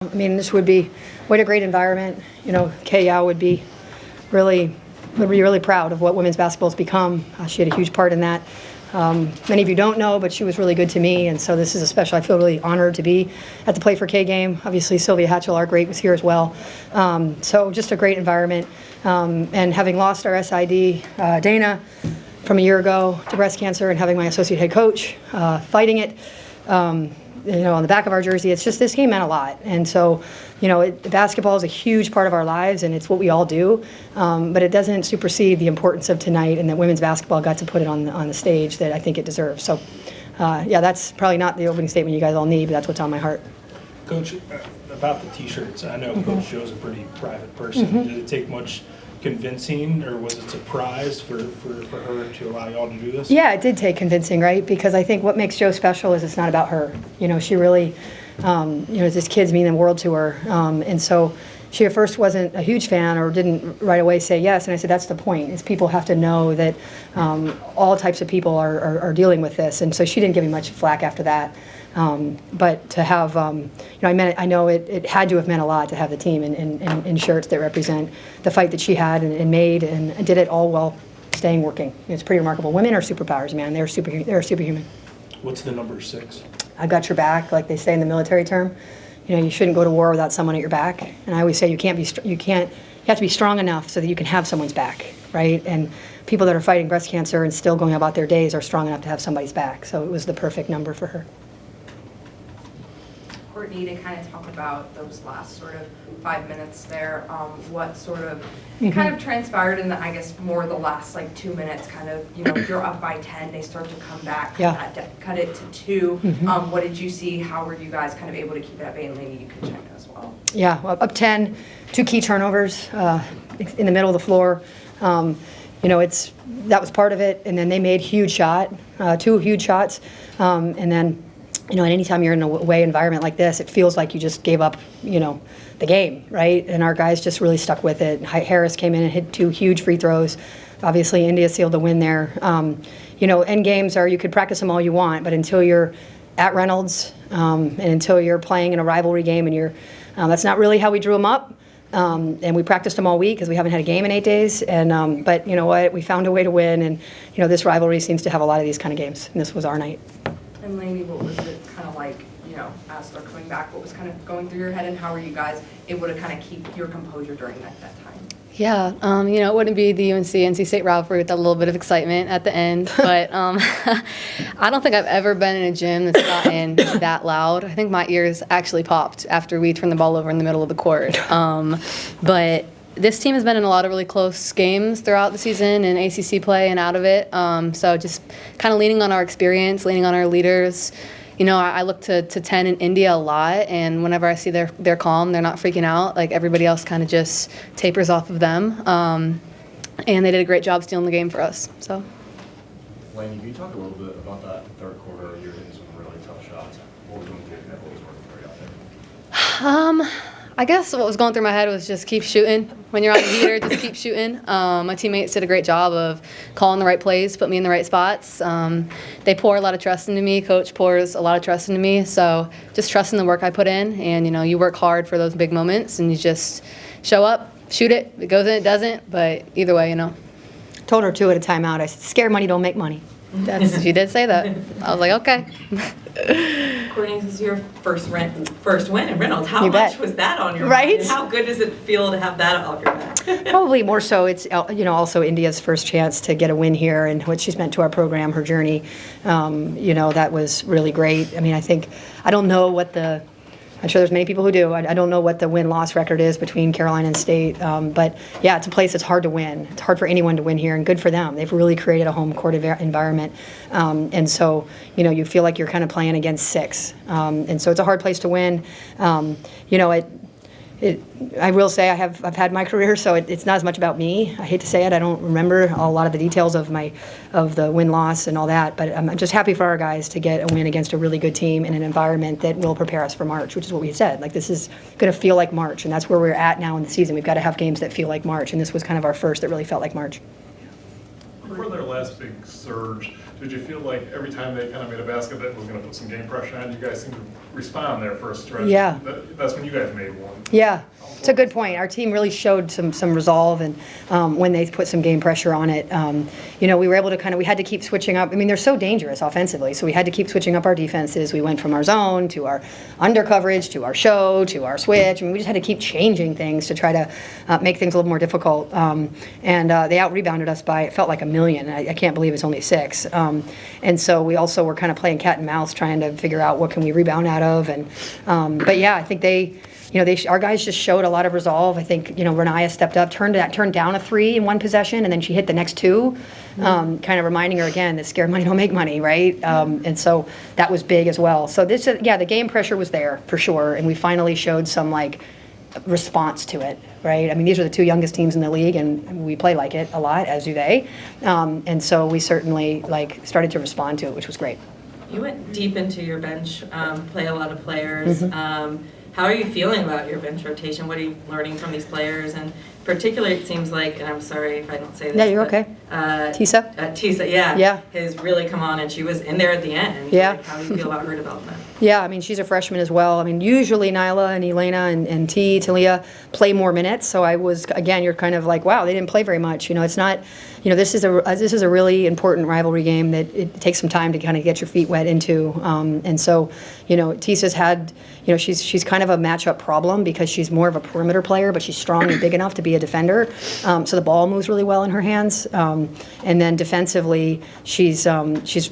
I mean, this would be what a great environment. You know, Kay Yao would be really proud of what women's basketball has become. She had a huge part in that. Many of you don't know, but she was really good to me, and so this is a special. I feel really honored to be at the Play for Kay game. Obviously, Sylvia Hatchell, our great, was here as well. So just a great environment. And having lost our SID, Dana, from a year ago to breast cancer, and having my associate head coach fighting it, you know, on the back of our jersey, it's just, this game meant a lot. And so, you know, basketball is a huge part of our lives, and it's what we all do, but it doesn't supersede the importance of tonight, and that women's basketball got to put it on the stage that I think it deserves. So, yeah, that's probably not the opening statement you guys all need, but that's what's on my heart. Coach, about the T-shirts, I know Coach Joe's a pretty private person. Did it take much convincing, or was it surprise for her to allow y'all to do this? Yeah, it did take convincing, right? Because I think what makes Joe special is it's not about her. You know, she really, you know, these kids mean the world to her. And so she at first wasn't a huge fan, or didn't right away say yes. And I said, that's the point, is people have to know that all types of people are dealing with this. And so she didn't give me much flack after that. But to have, you know, I know it had to have meant a lot to have the team in shirts that represent the fight that she had and made, and did it all while staying working. It's pretty remarkable. Women are superpowers, man. They're superhuman. What's the number 6? I got your back, like they say in the military term. You know, you shouldn't go to war without someone at your back. And I always say you have to be strong enough so that you can have someone's back, right? And people that are fighting breast cancer and still going about their days are strong enough to have somebody's back. So it was the perfect number for her. Courtney, to kind of talk about those last sort of 5 minutes there, what sort of kind of transpired in the, I guess, more the last like 2 minutes, kind of, you know, you're up by 10, they start to come back, cut it to 2. What did you see? How were you guys kind of able to keep it at bay? And Lanie, you can chime in as well. Yeah, well, up 10, 2 key turnovers in the middle of the floor. You know, that was part of it, and then they made 2 huge shots, and then, you know, and anytime you're in an away environment like this, it feels like you just gave up, you know, the game, right? And our guys just really stuck with it. Harris came in and hit 2 huge free throws. Obviously, India sealed the win there. You know, end games you could practice them all you want, but until you're at Reynolds and until you're playing in a rivalry game, and that's not really how we drew them up. And we practiced them all week because we haven't had a game in 8 days. And but you know what? We found a way to win, and you know, this rivalry seems to have a lot of these kind of games, and this was our night. And Lanie, what was it kind of like, you know, as they're coming back, what was kind of going through your head, and how were you guys able to kind of keep your composure during that time? Yeah, you know, it wouldn't be the UNC-NC State rivalry without a little bit of excitement at the end, but I don't think I've ever been in a gym that's gotten that loud. I think my ears actually popped after we turned the ball over in the middle of the court. But this team has been in a lot of really close games throughout the season, in ACC play and out of it. So just kind of leaning on our experience, leaning on our leaders. You know, I look to 10 in India a lot, and whenever I see they're calm, they're not freaking out, like everybody else kind of just tapers off of them. And they did a great job stealing the game for us. So, Lanie, can you talk a little bit about that third quarter? You're hitting some really tough shots. What was going through your head? What was working for you out there? I guess what was going through my head was just keep shooting. When you're on the heater, just keep shooting. My teammates did a great job of calling the right plays, put me in the right spots. They pour a lot of trust into me. Coach pours a lot of trust into me. So just trusting the work I put in. And, you know, you work hard for those big moments, and you just show up, shoot it. If it goes in, it doesn't. But either way, you know. Told her too at a timeout. I said, "Scare money, don't make money." She did say that. I was like, okay. Courtney, this is your first win in Reynolds. How You much bet. was that on your Right? mind? And how good does it feel to have that off your back? Probably more so. It's, you know, also India's first chance to get a win here, and what she's meant to our program, her journey. You know, that was really great. I mean, I don't know what I'm sure there's many people who do. I don't know what the win-loss record is between Carolina and State, but yeah, it's a place that's hard to win. It's hard for anyone to win here, and good for them. They've really created a home court environment, and so, you know, you feel like you're kind of playing against 6, and so it's a hard place to win. You know, I will say I've had my career, so it's not as much about me. I hate to say it. I don't remember a lot of the details of the win-loss and all that, but I'm just happy for our guys to get a win against a really good team in an environment that will prepare us for March, which is what we said. Like, this is going to feel like March, and that's where we're at now in the season. We've got to have games that feel like March, and this was kind of our first that really felt like March. Before their last big surge, Did you feel like every time they kind of made a basket that was going to put some game pressure on, you guys seemed to respond there for a stretch? Yeah. That's when you guys made one. Yeah, it's a good point. Our team really showed some resolve, and when they put some game pressure on it, we were able to we had to keep switching up. I mean, they're so dangerous offensively, so we had to keep switching up our defenses. We went from our zone to our under coverage to our show to our switch. I mean, we just had to keep changing things to try to make things a little more difficult. And they out-rebounded us by, it felt like 1,000,000. I can't believe it's only 6. And so we also were kind of playing cat and mouse, trying to figure out what can we rebound out of. And but yeah, I think our guys just showed a lot of resolve. I think, Renaya stepped up, turned down a 3 in one possession, and then she hit the next 2, kind of reminding her again that scared money don't make money, right? And so that was big as well. So the game pressure was there for sure, and we finally showed some response to it, right? I mean, these are the 2 youngest teams in the league, and we play like it a lot, as do they. And so we certainly started to respond to it, which was great. You went deep into your bench, play a lot of players. How are you feeling about your bench rotation? What are you learning from these players? And particularly, it seems like, and I'm sorry if I don't say this. Yeah, you're okay. Tisa? Tisa, yeah. Yeah. Has really come on, and she was in there at the end. Yeah. How do you feel about her development? Yeah, I mean, she's a freshman as well. I mean, usually Nyla and Elena and Talia play more minutes. So I was, again, you're kind of like, wow, they didn't play very much. It's not, this is a really important rivalry game that it takes some time to kind of get your feet wet into. And so, Tisa's had, she's kind of a matchup problem because she's more of a perimeter player, but she's strong and big enough to be a defender. So the ball moves really well in her hands. And then defensively, she's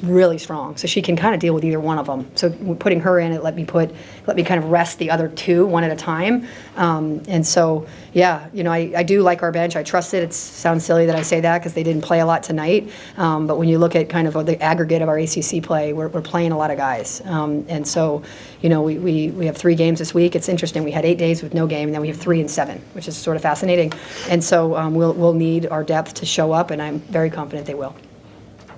really strong. So she can kind of deal with either one of them. So putting her in, it let me kind of rest the other 2 one at a time. And so, yeah, I do like our bench. I trust it. It sounds silly that I say that because they didn't play a lot tonight. But when you look at kind of the aggregate of our ACC play, we're playing a lot of guys. And so, we have 3 games this week. It's interesting. We had 8 days with no game, and then we have 3 and 7, which is sort of fascinating. And so we'll need our depth to show up, and I'm very confident they will.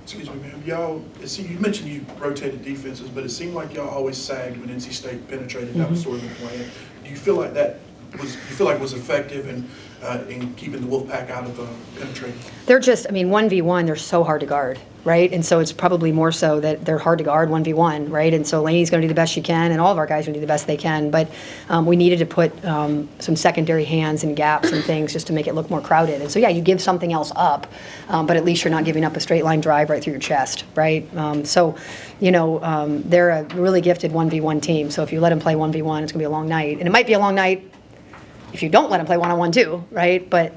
Excuse me, ma'am. Y'all, you mentioned you rotated defenses, but it seemed like y'all always sagged when NC State penetrated. That was sort of the plan. Do you feel like was effective in keeping the Wolfpack out of penetrating? They're just, 1v1, they're so hard to guard, right? And so it's probably more so that they're hard to guard 1v1, right? And so Lanie's going to do the best she can, and all of our guys are going to do the best they can. But we needed to put some secondary hands and gaps and things just to make it look more crowded. And so, yeah, you give something else up, but at least you're not giving up a straight line drive right through your chest, right? They're a really gifted 1v1 team. So if you let them play 1v1, it's going to be a long night. And it might be a long night if you don't let them play one-on-one too, right? But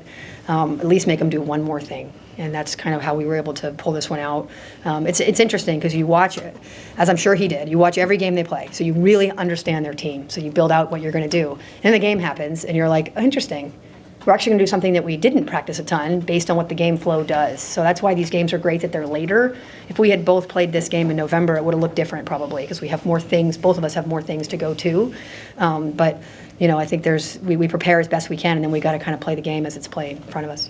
at least make them do one more thing. And that's kind of how we were able to pull this one out. It's interesting because you watch it, as I'm sure he did, you watch every game they play. So you really understand their team. So you build out what you're going to do. And the game happens, and you're like, oh, interesting. We're actually going to do something that we didn't practice a ton based on what the game flow does. So that's why these games are great that they're later. If we had both played this game in November, it would have looked different probably because we have more things, both of us have more things to go to. But I think we prepare as best we can, and then we got to kind of play the game as it's played in front of us.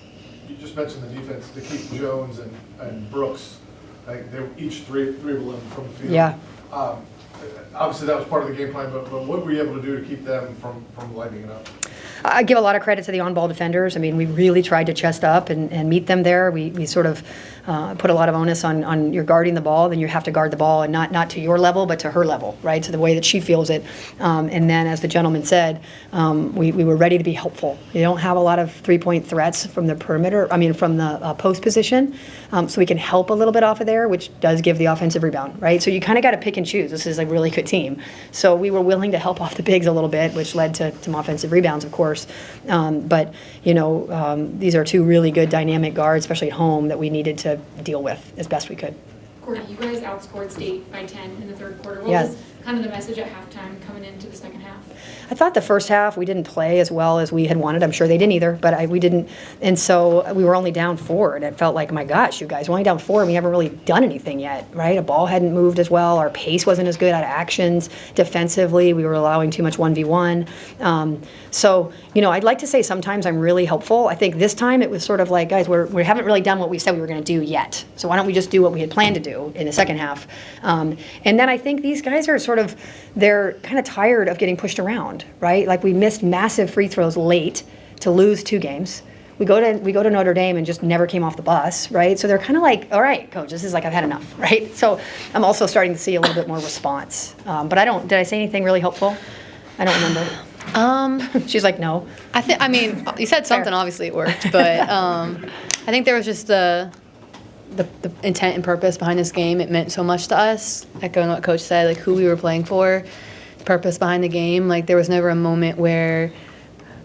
You just mentioned the defense to keep Jones and Brooks. They were each three of them from the field. Yeah. Obviously, that was part of the game plan, but what were you able to do to keep them from lighting it up? I give a lot of credit to the on-ball defenders. We really tried to chest up and meet them there. We sort of put a lot of onus on you're guarding the ball, then you have to guard the ball, and not to your level, but to her level, right, to the way that she feels it. And then, as the gentleman said, we were ready to be helpful. You don't have a lot of three-point threats from the perimeter, from the post position, so we can help a little bit off of there, which does give the offensive rebound, right? So you kind of got to pick and choose. This is a really good team. So we were willing to help off the bigs a little bit, which led to some offensive rebounds, of course. But these are 2 really good dynamic guards, especially at home, that we needed to deal with as best we could. Courtney, you guys outscored State by 10 in the third quarter. What was kind of the message at halftime coming into the second half? I thought the first half we didn't play as well as we had wanted. I'm sure they didn't either, but we didn't. And so we were only down 4, and it felt like, my gosh, you guys, we're only down 4, and we haven't really done anything yet, right? A ball hadn't moved as well. Our pace wasn't as good out of actions. Defensively, we were allowing too much 1v1. So, I'd like to say sometimes I'm really helpful. I think this time it was sort of like, guys, we haven't really done what we said we were going to do yet. So why don't we just do what we had planned to do in the second half? And then I think these guys are they're kind of tired of getting pushed around, right? Like we missed massive free throws late to lose 2 games. we go to Notre Dame and just never came off the bus, right? So they're kind of like, all right, coach, this is like, I've had enough, right? So I'm also starting to see a little bit more response. But did I say anything really helpful? I don't remember. She's like, no. I mean, you said something, Fair. obviously it worked, but I think there was just the intent and purpose behind this game. It meant so much to us, echoing what Coach said, like who we were playing for, the purpose behind the game. Like there was never a moment where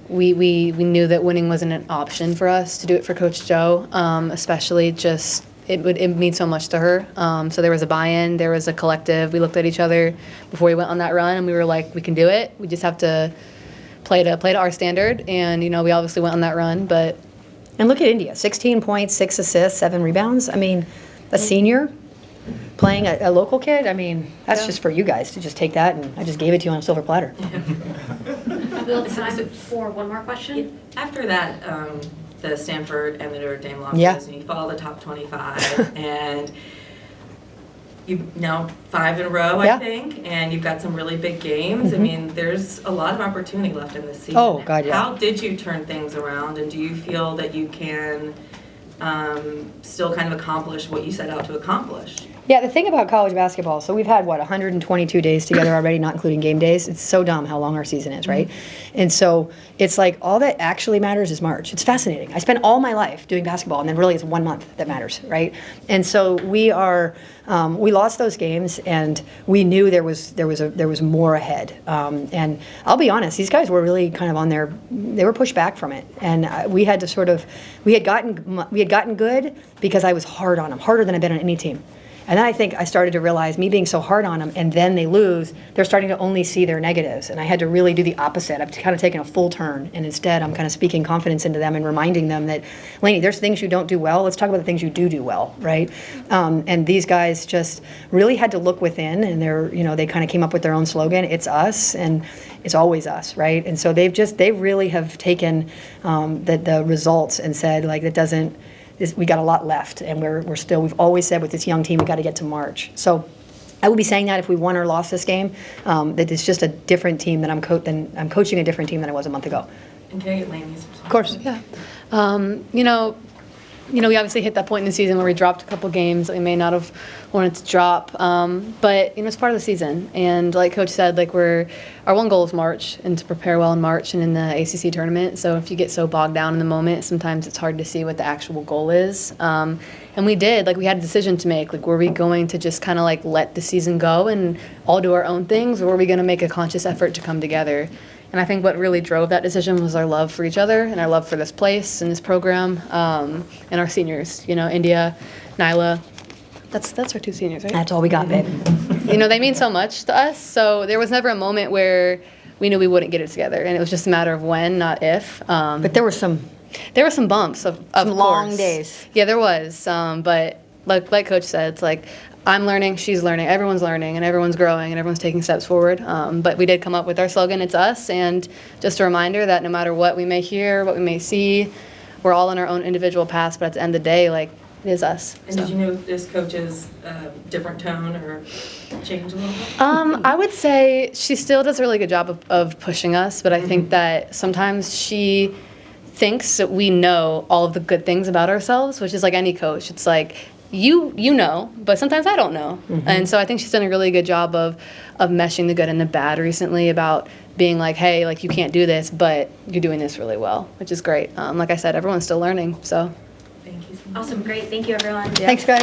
we knew that winning wasn't an option for us to do it for Coach Joe, especially just it means so much to her. So there was a buy-in, there was a collective. We looked at each other before we went on that run, and we were like, we can do it. We just have to play to our standard, and we obviously went on that run. But And look at India, 16 points, 6 assists, 7 rebounds. I mean, a senior playing a local kid. I mean, that's just for you guys to just take that, and I just gave it to you on a silver platter. We'll have time for one more question. After that, the Stanford and the Notre Dame losses, Yeah. and you follow the top 25, and you've now 5 in a row, Yeah. I think, and you've got some really big games. I mean, there's a lot of opportunity left in this season. Oh, God, yeah. How did you turn things around, and do you feel that you can still kind of accomplish what you set out to accomplish? Yeah, the thing about college basketball, so we've had, 122 days together already, not including game days. It's so dumb how long our season is, right? And so it's like all that actually matters is March. It's fascinating. I spent all my life doing basketball, and then really it's 1 month that matters, right? And so we lost those games, and we knew there was more ahead. And I'll be honest, these guys were really kind of they were pushed back from it, and we had to we had gotten good because I was hard on them, harder than I've been on any team. And then I think I started to realize me being so hard on them, and then they lose, they're starting to only see their negatives. And I had to really do the opposite. I've kind of taken a full turn, and instead I'm kind of speaking confidence into them and reminding them that, Lanie, there's things you don't do well. Let's talk about the things you do well, right? And these guys just really had to look within, and they kind of came up with their own slogan. It's us, and it's always us, right? And so they really have taken the results and said, like, we got a lot left, and we've always said with this young team, we got to get to March. So I would be saying that if we won or lost this game, that it's just a different team that I'm coaching a different team than I was a month ago. And can I get Lanie's response? Of course. Yeah. We obviously hit that point in the season where we dropped a couple games that we may not have wanted to drop. But it's part of the season. And like Coach said, like our one goal is March, and to prepare well in March and in the ACC tournament. So if you get so bogged down in the moment, sometimes it's hard to see what the actual goal is. And we did, we had a decision to make. Like, were we going to just kind of let the season go and all do our own things, or were we going to make a conscious effort to come together? And I think what really drove that decision was our love for each other and our love for this place and this program, and our seniors. India, Nyla, that's our 2 seniors, right? That's all we got, babe. They mean so much to us. So there was never a moment where we knew we wouldn't get it together, and it was just a matter of when, not if. But there were some bumps of some long course. days. Yeah, there was. But like Coach said, it's like, I'm learning, she's learning, everyone's learning, and everyone's growing, and everyone's taking steps forward. But we did come up with our slogan, it's us, and just a reminder that no matter what we may hear, what we may see, we're all on our own individual paths, but at the end of the day, it is us. And did you know this coach's different tone or change a little bit? I would say she still does a really good job of pushing us, but I think that sometimes she thinks that we know all of the good things about ourselves, which is like any coach. It's like, you know, but sometimes I don't know. And so I think she's done a really good job of meshing the good and the bad recently, about being like, hey, you can't do this, but you're doing this really well, which is great. Like I said, everyone's still learning, so. Thank you so much. Awesome, great. Thank you, everyone. Thanks, guys.